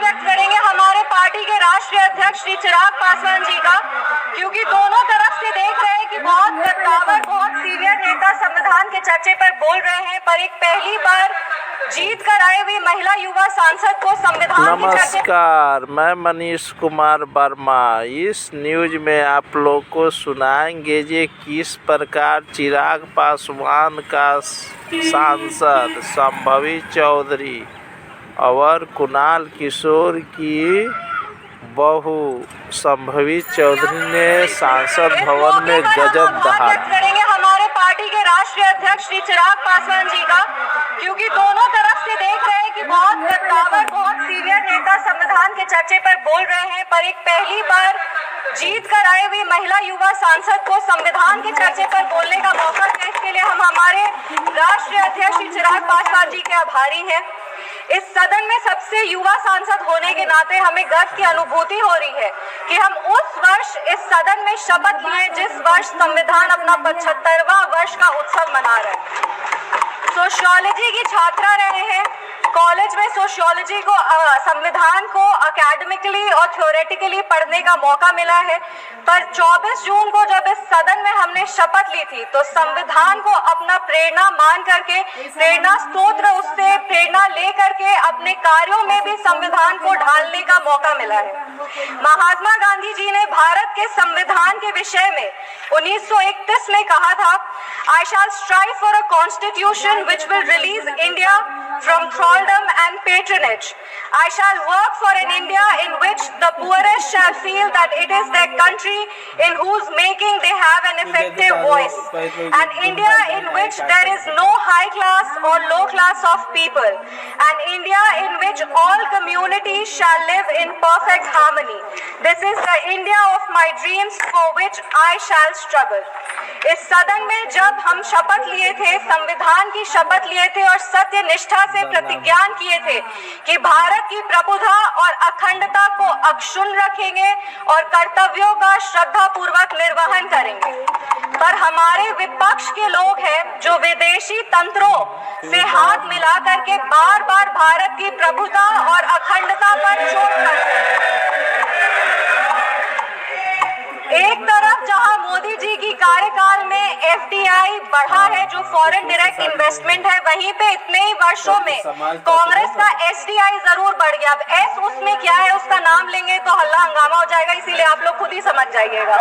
व्यक्त करेंगे हमारे पार्टी के राष्ट्रीय अध्यक्ष श्री चिराग पासवान जी का, क्योंकि दोनों तरफ से देख रहे हैं कि बहुत कद्दावर, बहुत सीनियर नेता संविधान के चर्चे पर बोल रहे हैं, पर एक पहली बार जीत कर आए हुए महिला युवा सांसद को संविधान के चर्चे। नमस्कार, मैं मनीष कुमार वर्मा। इस न्यूज में आप लोग को सुनाएंगे जे किस प्रकार चिराग पासवान का सांसद संभवी चौधरी और कुणाल किशोर की बहू संभवी चौधरी ने सांसद भवन में गजब दहाड़ा। करेंगे हमारे पार्टी के राष्ट्रीय अध्यक्ष श्री चिराग पासवान जी का, क्योंकि दोनों तरफ से देख रहे हैं कि बहुत कद्दावर, बहुत सीनियर नेता संविधान के चर्चे पर बोल रहे हैं, पर एक पहली बार जीत कर आए हुए महिला युवा सांसद को संविधान के चर्चे पर बोलने का मौका दिया। इसके लिए हम हमारे राष्ट्रीय अध्यक्ष श्री चिराग पासवान जी के आभारी हैं। इस सदन में सबसे युवा सांसद होने के नाते हमें गर्व की अनुभूति हो रही है कि हम उस वर्ष इस सदन में शपथ लिए जिस वर्ष संविधान अपना 75वां वर्ष का उत्सव मना रहे हैं। सोशियोलॉजी की छात्रा रहे हैं, कॉलेज में सोशियोलॉजी को संविधान को एकेडमिकली और थ्योरेटिकली पढ़ने का मौका मिला है, पर 24 जून को जब इस सदन में हमने शपथ ली थी तो संविधान को अपना प्रेरणा मान करके, प्रेरणा स्तोत्र उससे प्रेरणा ले करके अपने कार्यों में भी संविधान को ढालने का मौका मिला है। महात्मा गांधी जी ने भारत के संविधान के विषय में 1931 में कहा था, I shall strive for a constitution which will release India from thraldom and patronage. I shall work for an India in which the poorest shall feel that it is their country in whose making they have an effective voice. An India in which there is no high class or low class of people. An India in which all communities shall live in perfect harmony. This is the India of my dreams for which I shall struggle. इस सदन में जब हम शपथ लिए थे, संविधान की शपथ लिए थे और सत्य निष्ठा से प्रतिज्ञान किए थे कि भारत की प्रभुता और अखंडता को अक्षुण्ण रखेंगे और कर्तव्यों का श्रद्धा पूर्वक निर्वहन करेंगे, पर हमारे विपक्ष के लोग हैं जो विदेशी तंत्रों से हाथ मिला करके बार बार भारत की प्रभुता और अखंडता पर चोट करते हैं। एक तरफ जहां मोदी जी की कार्यकाल में FDI बढ़ा है, जो फॉरेन डायरेक्ट इन्वेस्टमेंट है, वहीं पे इतने ही वर्षों में कांग्रेस का SDI जरूर बढ़ गया। अब S उसमें क्या है, उसका नाम लेंगे तो हल्ला हंगामा हो जाएगा, इसीलिए आप लोग खुद ही समझ जाइएगा।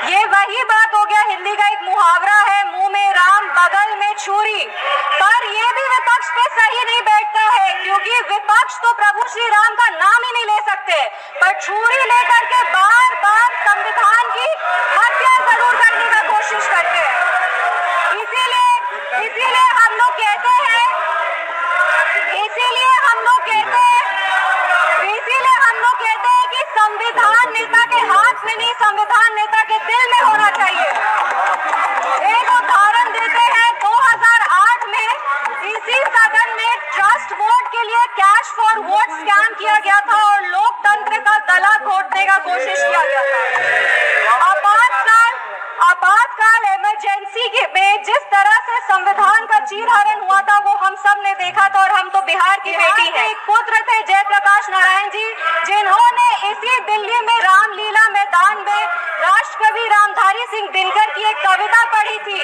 ये वही बात हो गया, हिंदी का एक मुहावरा है, मुंह में राम बगल में छुरी, पर ये भी विपक्ष पे सही नहीं बैठता है, क्योंकि विपक्ष तो प्रभु श्री राम का नाम ही नहीं ले सकते, पर छुरी लेकर के बार बार संविधान की हत्या जरूर करने का कोशिश करते हैं। इसीलिए हम लोग कहते हैं कि संविधान नेता के हाथ में नहीं, संविधान नेता के दिल में होना चाहिए। एक उदाहरण देते हैं, 2008 में इसी सदन में ट्रस्ट वोट के लिए कैश फॉर वोट स्कैम किया गया था और लोकतंत्र का गला घोटने का कोशिश किया गया था। आपातकाल इमरजेंसी में जिस तरह से संविधान का चीरहरण हुआ था वो हम सब ने देखा था, और हम तो बिहार की बेटी हैं। एक पुत्र थे जयप्रकाश नारायण जी, जिन्होंने इसी दिल्ली में रामलीला मैदान में राष्ट्रकवि रामधारी सिंह दिनकर की एक कविता पढ़ी थी,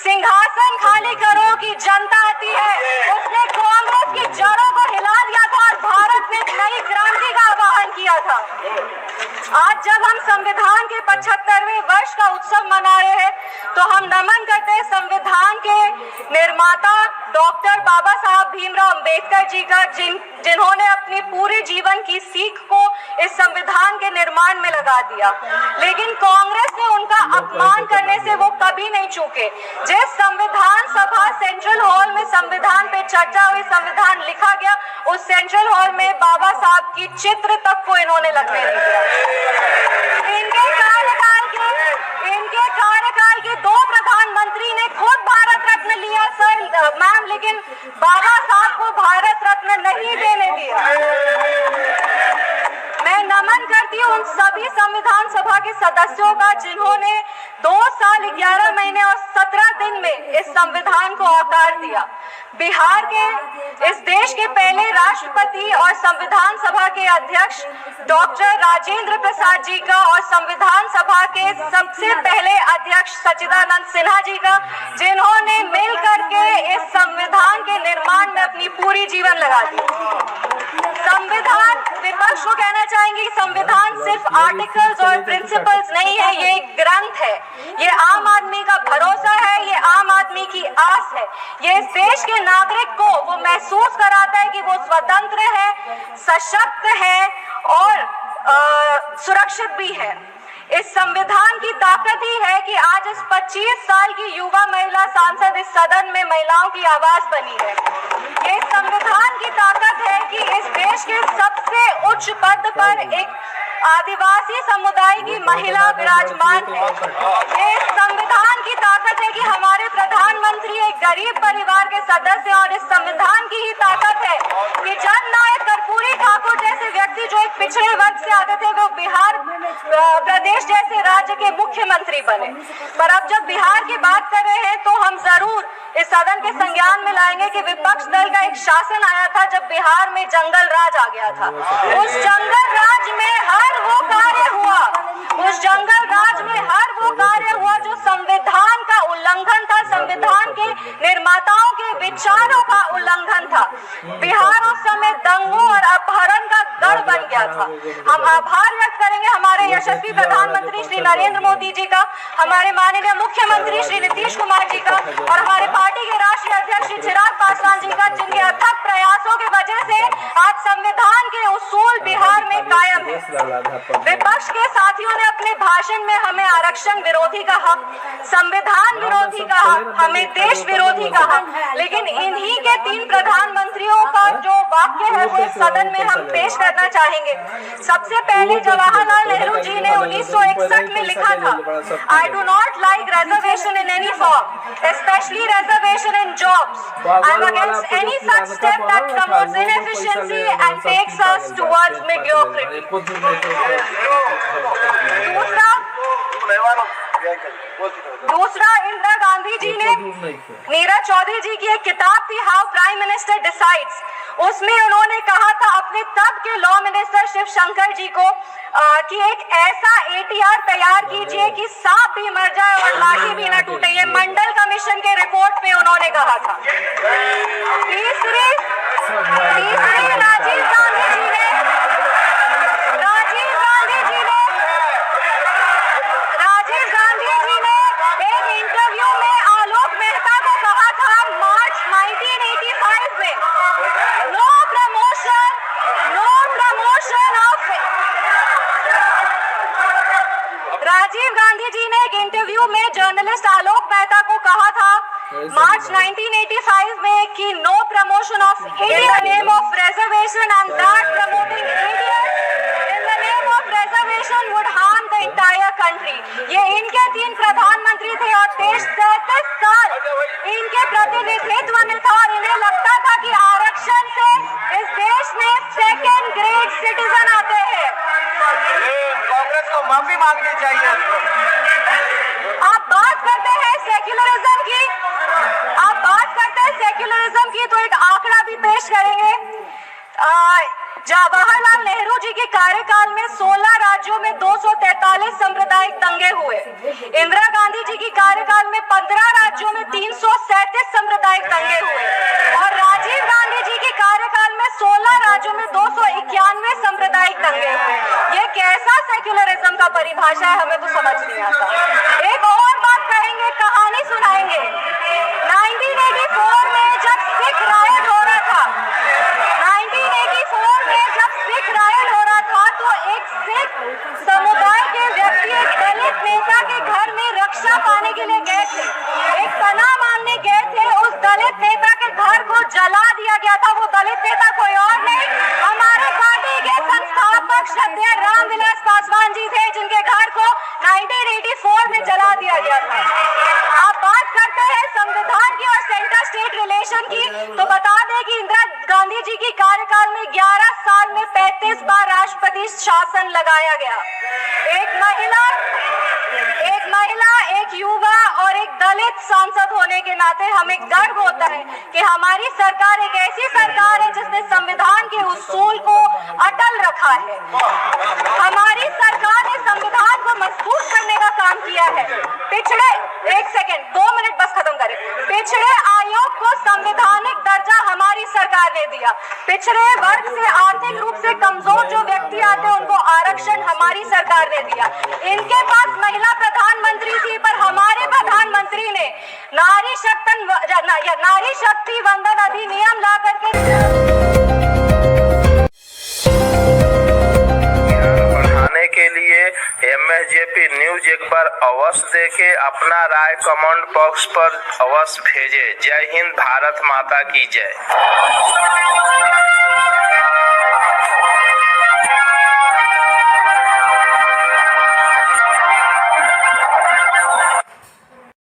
सिंहासन खाली करो कि जनता आती है। उसने कांग्रेस की जड़ों को हिला दिया था और भारत में नई क्रांति का आह्वान किया था। आज जब हम संविधान के 75वें वर्ष का उत्सव मना रहे हैं तो हम नमन करते हैं संविधान के निर्माता डॉक्टर बाबा साहब भीमराव अंबेडकर जी का, जिन्होंने अपनी पूरे जीवन की सीख को इस संविधान के निर्माण में लगा दिया। लेकिन कांग्रेस ने उनका अपमान करने से वो कभी नहीं चूके। जिस संविधान सभा सेंट्रल हॉल में संविधान पे चर्चा हुई, संविधान लिखा गया, उस सेंट्रल हॉल में बाबा साहब की चित्र तक को इन्होंने लगने नहीं दिया। इनके कार्यकाल के 2 प्रधानमंत्री ने खुद भारत रत्न लिया सर मैम, लेकिन बाबा साहब को भारत रत्न नहीं देने दिया। मैं नमन करती हूँ उन सभी संविधान सभा के सदस्यों का जिन्होंने 2 साल 11 महीने और 17 दिन में इस संविधान को आकार दिया। बिहार के, इस देश के पहले राष्ट्रपति और संविधान सभा के अध्यक्ष डॉक्टर राजेंद्र प्रसाद जी का और संविधान सभा के सबसे पहले अध्यक्ष सच्चिदानंद सिन्हा जी का, जिन्होंने मिल करके इस संविधान के निर्माण में अपनी पूरी जीवन लगा दी। संविधान, विपक्ष को कहना चाहेंगे, संविधान सिर्फ आर्टिकल्स और प्रिंसिपल्स नहीं है, ये एक ग्रंथ है, ये आम आदमी का भरोसा है, ये आम आदमी की आस है, ये इस देश के नागरिक को वो महसूस कराता है कि वो स्वतंत्र है, सशक्त है और सुरक्षित भी है। इस संविधान की ताकत ही है कि आज इस 25 साल की युवा महिला सांसद इस सदन में महिलाओं की आवाज बनी है। ये संविधान की ताकत है कि इस देश के सबसे उच्च पद पर एक आदिवासी समुदाय की महिला विराजमान है। ये संविधान की ताकत है कि हमारे प्रधानमंत्री एक गरीब परिवार के सदस्य, और इस संविधान की ही ताकत है कि जननायक कर्पूरी ठाकुर जैसे व्यक्ति जो एक पिछड़े वर्ग से आते थे, वो बिहार प्रदेश जैसे राज्य के मुख्यमंत्री बने। पर अब जब बिहार की बात कर रहे हैं तो हम जरूर इस सदन के संज्ञान में लाएंगे कि विपक्ष दल का एक शासन आया था जब बिहार में जंगल राज आ गया था। उस जंगल राज में हर वो कार्य हुआ, उस जंगल राज में हर वो कार्य हुआ जो संविधान का उल्लंघन था, संविधान के निर्माताओं के विचारों का उल्लंघन था। बिहार उस समय दंगों और अपहरण का गढ़ बन गया था। हम आभार व्यक्त करेंगे हमारे यशस्वी प्रधानमंत्री श्री नरेंद्र मोदी जी का, हमारे माननीय मुख्यमंत्री श्री नीतीश कुमार जी का और हमारे पार्टी के राष्ट्रीय अध्यक्ष श्री चिराग पासवान जी का, जिनके अथक प्रयासों की वजह से आज संविधान के उसूल बिहार में कायम है। विपक्ष के साथियों ने अपने भाषण में हमें आरक्षण विरोधी कहा, संविधान विरोधी कहा, हमें देश विरोधी कहा, लेकिन इन्हीं के 3 प्रधानमंत्रियों का जो वाक्य है वो इस सदन में हम पेश करना चाहेंगे। सबसे पहले जवाहरलाल नेहरू जी ने 1961 में लिखा था, I do not like reservation in any form, especially reservation in jobs. I am against any such step that promotes inefficiency and takes us towards mediocrity. दूसरा, इंदिरा गांधी जी ने, नीरज चौधरी जी की एक किताब थी हाउ प्राइम मिनिस्टर डिसाइड्स, उसमें उन्होंने कहा था अपने तब के लॉ मिनिस्टर शिव शंकर जी को कि एक ऐसा ATR तैयार कीजिए कि सांप भी मर जाए और लाठी भी न टूटे। ये मंडल कमीशन के रिपोर्ट पे उन्होंने कहा था। तीसरी राजीव गांधी जी ने एक इंटरव्यू में आलोक मेहता को कहा था मार्च 1985 में, no promotion of. Rajiv Gandhi ji ने एक इंटरव्यू में जर्नलिस्ट आलोक मेहता को कहा था मार्च 1985 में कि no promotion of in the name of reservation and that promoting idiots in the name of reservation would harm the entire country. ये इनके 3 प्रधानमंत्री थे और 33 साल इनके प्रतिनिधित्व में था और इन्हें लगता था कि आरक्षण से इस देश में सेकेंड ग्रेड सिटीजन आते हैं। कांग्रेस को माफी मांगनी चाहिए। आप बात करते हैं सेक्युलरिज्म की, तो एक आंकड़ा भी पेश करेंगे। जवाहरलाल नेहरू जी के कार्यकाल में 16 राज्यों में 243 सांप्रदायिक दंगे हुए। इंदिरा गांधी जी की कार्यकाल में 15 राज्यों में 337 सांप्रदायिक दंगे हुए और राजीव गांधी जी के कार्यकाल में 16 राज्यों में 291 सांप्रदायिक दंगे हुए। ये कैसा सेक्युलरिज्म का परिभाषा है, हमें तो समझ नहीं आता। एक और बात कहेंगे, कहानी सुनाएंगे। 1984 में जब सिख रायट हो रहा था, 1984 में जब सिख रायट हो रहा था तो एक सिख समुदाय के व्यक्ति एक दलित नेता के घर में रक्षा पाने के लिए गए थे, एक पनाह मांगने गए थे। उस दलित नेता के घर को जला दिया गया था। वो दलित नेता कोई और नहीं, हमारे पार्टी के संस्थापक श्रद्धेय रामविलास पासवान जी थे, जिनके घर को 1984 में जला दिया गया था। आप बात करते हैं संविधान की और सेंटर स्टेट रिलेशन की, तो बता दें कि इंदिरा गांधी जी की कार्यकाल में 11 साल में 35 बार राष्ट्रपति शासन लगाया गया। एक महिला, एक युवा और एक दलित सांसद होने के नाते हमें गर्व होता है कि हमारी सरकार एक ऐसी सरकार है जिसने संविधान की के उसूल को अटल रखा है। हमारी सरकार ने संविधान को मजबूत करने का काम किया है। पिछड़े 2 मिनट बस खत्म करें। पिछड़े आयोग को संवैधानिक दर्जा हमारी सरकार ने दिया। पिछड़े वर्ग से आर्थिक रूप से कमजोर जो व्यक्ति आते हैं उनको आरक्षण हमारी सरकार ने दिया। इनके पास महिला प्रधानमंत्री थी, पर हमारे प्रधानमंत्री ने नारी शक्ति वंदन अधिनियम ला करके बढ़ाने के लिए MSJP न्यूज एक बार अवश्य देखे, अपना राय कमेंट बॉक्स पर अवश्य भेजे। जय हिंद, भारत माता की जय।